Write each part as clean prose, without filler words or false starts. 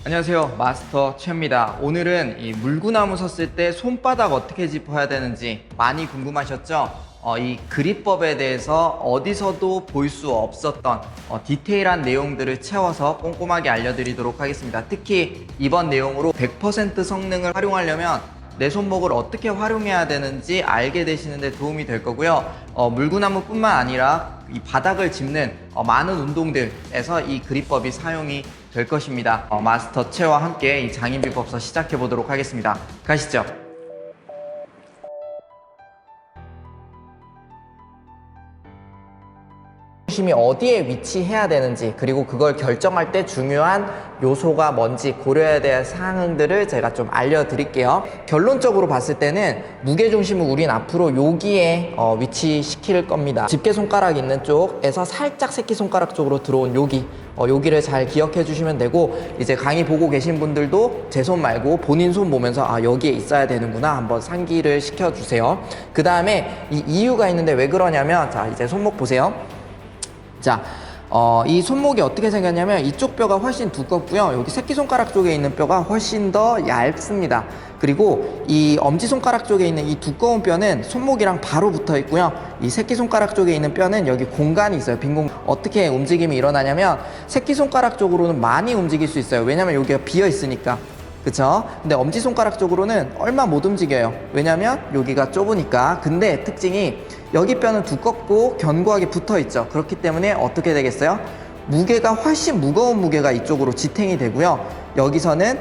안녕하세요, 마스터 최입니다. 오늘은 이 물구나무 섰을 때 손바닥 어떻게 짚어야 되는지 많이 궁금하셨죠? 이 그립법에 대해서 어디서도 볼 수 없었던 디테일한 내용들을 채워서 꼼꼼하게 알려드리도록 하겠습니다. 특히 이번 내용으로 100% 성능을 활용하려면 내 손목을 어떻게 활용해야 되는지 알게 되시는 데 도움이 될 거고요. 물구나무뿐만 아니라 이 바닥을 짚는 많은 운동들에서 이 그립법이 사용이 될 것입니다. 마스터 채와 함께 이 장인비법서 시작해 보도록 하겠습니다. 가시죠. 중심이 어디에 위치해야 되는지, 그리고 그걸 결정할 때 중요한 요소가 뭔지 고려해야 될 사항들을 제가 좀 알려드릴게요. 결론적으로 봤을 때는 무게중심을 우린 앞으로 여기에 위치시킬 겁니다. 집게손가락 있는 쪽에서 살짝 새끼손가락 쪽으로 들어온 여기를 잘 기억해 주시면 되고, 이제 강의 보고 계신 분들도 제 손 말고 본인 손 보면서 여기에 있어야 되는구나 한번 상기를 시켜주세요. 그 다음에 이 이유가 있는데 왜 그러냐면, 자, 이제 손목 보세요. 자, 이 손목이 어떻게 생겼냐면 이쪽 뼈가 훨씬 두껍고요. 여기 새끼손가락 쪽에 있는 뼈가 훨씬 더 얇습니다. 그리고 이 엄지손가락 쪽에 있는 이 두꺼운 뼈는 손목이랑 바로 붙어 있고요. 이 새끼손가락 쪽에 있는 뼈는 여기 공간이 있어요. 빈 공간. 어떻게 움직임이 일어나냐면 새끼손가락 쪽으로는 많이 움직일 수 있어요. 왜냐면 여기가 비어 있으니까. 그쵸? 근데 엄지손가락 쪽으로는 얼마 못 움직여요. 왜냐면 여기가 좁으니까. 근데 특징이 여기 뼈는 두껍고 견고하게 붙어 있죠. 그렇기 때문에 어떻게 되겠어요? 무게가 훨씬 무거운 무게가 이쪽으로 지탱이 되고요. 여기서는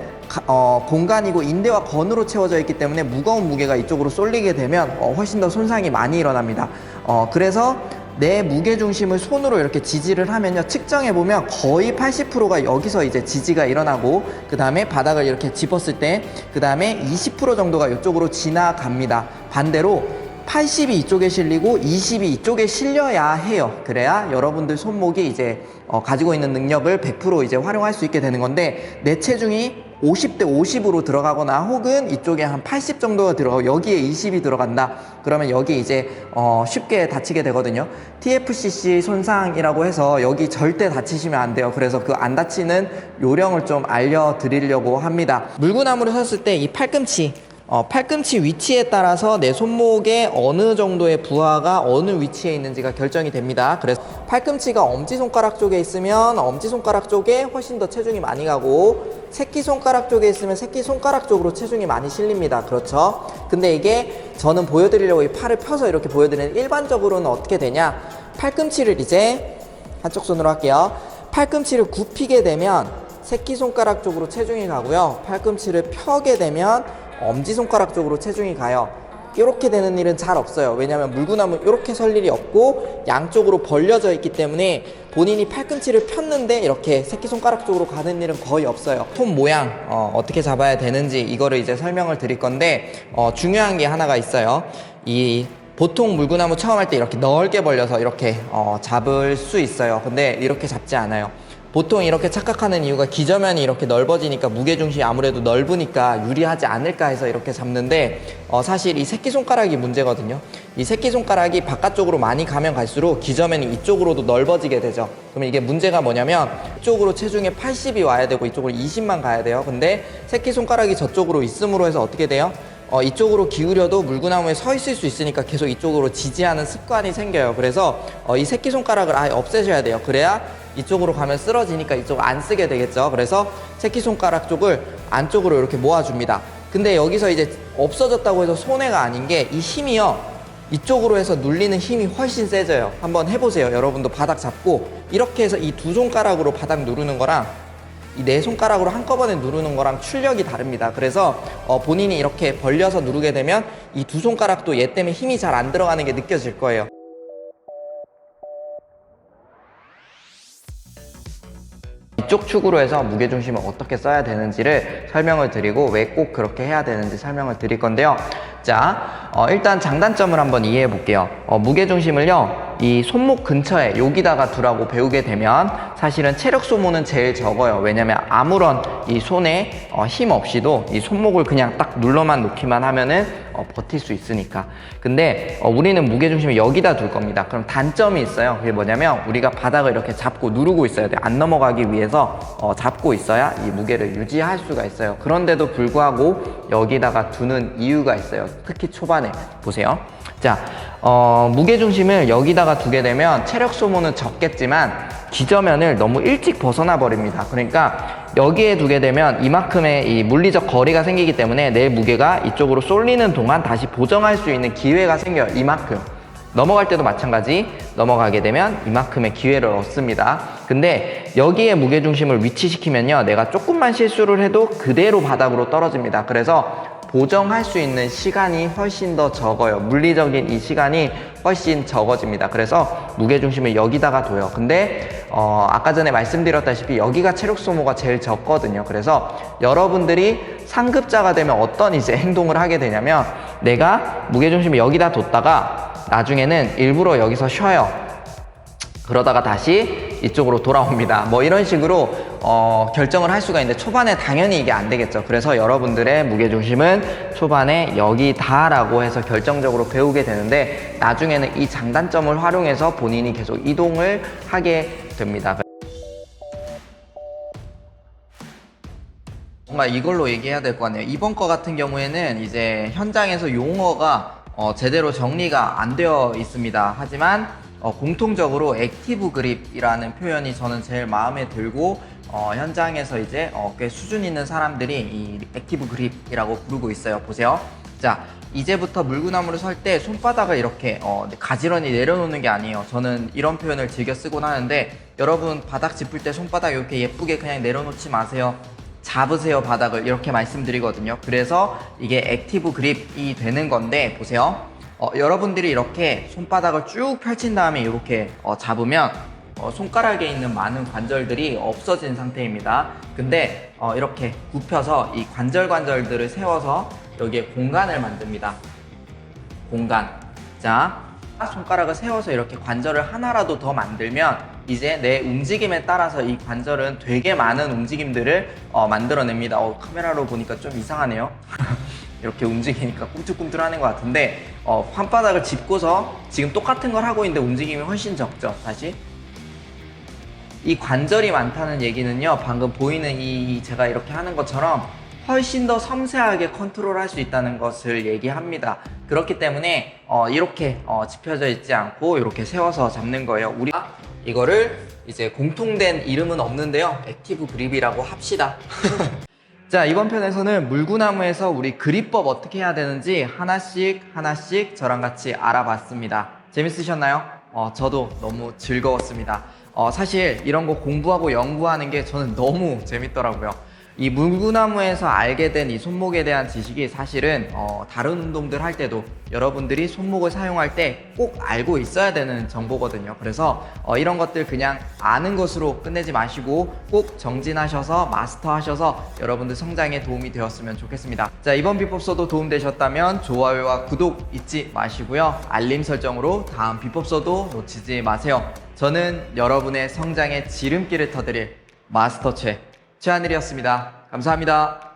공간이고 인대와 건으로 채워져 있기 때문에 무거운 무게가 이쪽으로 쏠리게 되면 훨씬 더 손상이 많이 일어납니다. 그래서 내 무게중심을 손으로 이렇게 지지를 하면요, 측정해보면 거의 80%가 여기서 이제 지지가 일어나고, 그 다음에 바닥을 이렇게 짚었을 때 그 다음에 20% 정도가 이쪽으로 지나갑니다. 반대로 80이 이쪽에 실리고 20이 이쪽에 실려야 해요. 그래야 여러분들 손목이 이제 가지고 있는 능력을 100% 이제 활용할 수 있게 되는 건데, 내 체중이 50대 50으로 들어가거나 혹은 이쪽에 한 80 정도가 들어가고 여기에 20이 들어간다. 그러면 여기 이제 쉽게 다치게 되거든요. TFCC 손상이라고 해서 여기 절대 다치시면 안 돼요. 그래서 그 안 다치는 요령을 좀 알려드리려고 합니다. 물구나무를 섰을 때 이 팔꿈치 위치에 따라서 내 손목에 어느 정도의 부하가 어느 위치에 있는지가 결정이 됩니다. 그래서 팔꿈치가 엄지손가락 쪽에 있으면 엄지손가락 쪽에 훨씬 더 체중이 많이 가고, 새끼손가락 쪽에 있으면 새끼손가락 쪽으로 체중이 많이 실립니다. 그렇죠? 근데 이게 저는 보여드리려고 이 팔을 펴서 이렇게 보여드리는, 일반적으로는 어떻게 되냐, 팔꿈치를 이제 한쪽 손으로 할게요. 팔꿈치를 굽히게 되면 새끼손가락 쪽으로 체중이 가고요. 팔꿈치를 펴게 되면 엄지손가락 쪽으로 체중이 가요. 이렇게 되는 일은 잘 없어요. 왜냐하면 물구나무 이렇게 설 일이 없고 양쪽으로 벌려져 있기 때문에 본인이 팔꿈치를 폈는데 이렇게 새끼손가락 쪽으로 가는 일은 거의 없어요. 손 모양 어떻게 잡아야 되는지 이거를 이제 설명을 드릴 건데, 중요한 게 하나가 있어요. 보통 물구나무 처음 할 때 이렇게 넓게 벌려서 이렇게 잡을 수 있어요. 근데 이렇게 잡지 않아요. 보통 이렇게 착각하는 이유가 기저면이 이렇게 넓어지니까 무게중심이 아무래도 넓으니까 유리하지 않을까 해서 이렇게 잡는데, 사실 이 새끼손가락이 문제거든요. 이 새끼손가락이 바깥쪽으로 많이 가면 갈수록 기저면이 이쪽으로도 넓어지게 되죠. 그러면 이게 문제가 뭐냐면, 이쪽으로 체중에 80이 와야 되고 이쪽으로 20만 가야 돼요. 근데 새끼손가락이 저쪽으로 있음으로 해서 어떻게 돼요? 이쪽으로 기울여도 물구나무에 서 있을 수 있으니까 계속 이쪽으로 지지하는 습관이 생겨요. 그래서 이 새끼손가락을 아예 없애셔야 돼요. 그래야 이쪽으로 가면 쓰러지니까 이쪽을 안 쓰게 되겠죠. 그래서 새끼손가락 쪽을 안쪽으로 이렇게 모아줍니다. 근데 여기서 이제 없어졌다고 해서 손해가 아닌 게, 이 힘이요, 이쪽으로 해서 눌리는 힘이 훨씬 세져요. 한번 해보세요. 여러분도 바닥 잡고 이렇게 해서 이 두 손가락으로 바닥 누르는 거랑 이 네 손가락으로 한꺼번에 누르는 거랑 출력이 다릅니다. 그래서 본인이 이렇게 벌려서 누르게 되면 이 두 손가락도 얘 때문에 힘이 잘 안 들어가는 게 느껴질 거예요. 이쪽 축으로 해서 무게중심을 어떻게 써야 되는지를 설명을 드리고 왜 꼭 그렇게 해야 되는지 설명을 드릴 건데요. 자, 일단 장단점을 한번 이해해 볼게요. 무게중심을요, 이 손목 근처에 여기다가 두라고 배우게 되면 사실은 체력 소모는 제일 적어요. 왜냐면 아무런 이 손에 힘 없이도 이 손목을 그냥 딱 눌러만 놓기만 하면은 버틸 수 있으니까. 근데 우리는 무게중심을 여기다 둘 겁니다. 그럼 단점이 있어요. 그게 뭐냐면 우리가 바닥을 이렇게 잡고 누르고 있어야 돼요. 안 넘어가기 위해서 잡고 있어야 이 무게를 유지할 수가 있어요. 그런데도 불구하고 여기다가 두는 이유가 있어요. 특히 초반에 보세요. 자, 무게중심을 여기다가 두게 되면 체력 소모는 적겠지만 기저면을 너무 일찍 벗어나 버립니다. 그러니까 여기에 두게 되면 이만큼의 이 물리적 거리가 생기기 때문에 내 무게가 이쪽으로 쏠리는 동안 다시 보정할 수 있는 기회가 생겨요. 이만큼. 넘어갈 때도 마찬가지. 넘어가게 되면 이만큼의 기회를 얻습니다. 근데 여기에 무게중심을 위치시키면요, 내가 조금만 실수를 해도 그대로 바닥으로 떨어집니다. 그래서 보정할 수 있는 시간이 훨씬 더 적어요. 물리적인 이 시간이 훨씬 적어집니다. 그래서 무게중심을 여기다가 둬요. 근데 아까 전에 말씀드렸다시피 여기가 체력 소모가 제일 적거든요. 그래서 여러분들이 상급자가 되면 어떤 이제 행동을 하게 되냐면, 내가 무게중심을 여기다 뒀다가 나중에는 일부러 여기서 쉬어요. 그러다가 다시 이쪽으로 돌아옵니다. 뭐 이런 식으로 결정을 할 수가 있는데, 초반에 당연히 이게 안 되겠죠. 그래서 여러분들의 무게중심은 초반에 여기다 라고 해서 결정적으로 배우게 되는데, 나중에는 이 장단점을 활용해서 본인이 계속 이동을 하게 됩니다. 정말 이걸로 얘기해야 될 것 같네요. 이번 거 같은 경우에는 이제 현장에서 용어가 제대로 정리가 안 되어 있습니다. 하지만 공통적으로 액티브 그립이라는 표현이 저는 제일 마음에 들고, 현장에서 이제 꽤 수준 있는 사람들이 이 액티브 그립이라고 부르고 있어요. 보세요. 자, 이제부터 물구나무를 설 때 손바닥을 이렇게 가지런히 내려놓는 게 아니에요. 저는 이런 표현을 즐겨 쓰곤 하는데, 여러분 바닥 짚을 때 손바닥 이렇게 예쁘게 그냥 내려놓지 마세요. 잡으세요, 바닥을. 이렇게 말씀드리거든요. 그래서 이게 액티브 그립이 되는 건데, 보세요. 여러분들이 이렇게 손바닥을 쭉 펼친 다음에 이렇게 잡으면 손가락에 있는 많은 관절들이 없어진 상태입니다. 근데 이렇게 굽혀서 이 관절들을 세워서 여기에 공간을 만듭니다. 공간. 자, 손가락을 세워서 이렇게 관절을 하나라도 더 만들면 이제 내 움직임에 따라서 이 관절은 되게 많은 움직임들을 만들어냅니다. 카메라로 보니까 좀 이상하네요. 이렇게 움직이니까 꿈틀꿈틀하는 것 같은데, 한바닥을 짚고서 지금 똑같은 걸 하고 있는데 움직임이 훨씬 적죠. 다시. 이 관절이 많다는 얘기는요, 방금 보이는 이 제가 이렇게 하는 것처럼 훨씬 더 섬세하게 컨트롤할 수 있다는 것을 얘기합니다. 그렇기 때문에 이렇게 짚혀져 있지 않고 이렇게 세워서 잡는 거예요. 우리가 이거를 이제 공통된 이름은 없는데요, 액티브 그립이라고 합시다. 자, 이번 편에서는 물구나무에서 우리 그립법 어떻게 해야 되는지 하나씩 저랑 같이 알아봤습니다. 재밌으셨나요? 저도 너무 즐거웠습니다. 사실 이런 거 공부하고 연구하는 게 저는 너무 재밌더라고요. 이 물구나무에서 알게 된 이 손목에 대한 지식이 사실은 다른 운동들 할 때도 여러분들이 손목을 사용할 때 꼭 알고 있어야 되는 정보거든요. 그래서 이런 것들 그냥 아는 것으로 끝내지 마시고 꼭 정진하셔서 마스터하셔서 여러분들 성장에 도움이 되었으면 좋겠습니다. 자, 이번 비법서도 도움되셨다면 좋아요와 구독 잊지 마시고요. 알림 설정으로 다음 비법서도 놓치지 마세요. 저는 여러분의 성장의 지름길을 터드릴 마스터 최하늘이었습니다. 감사합니다.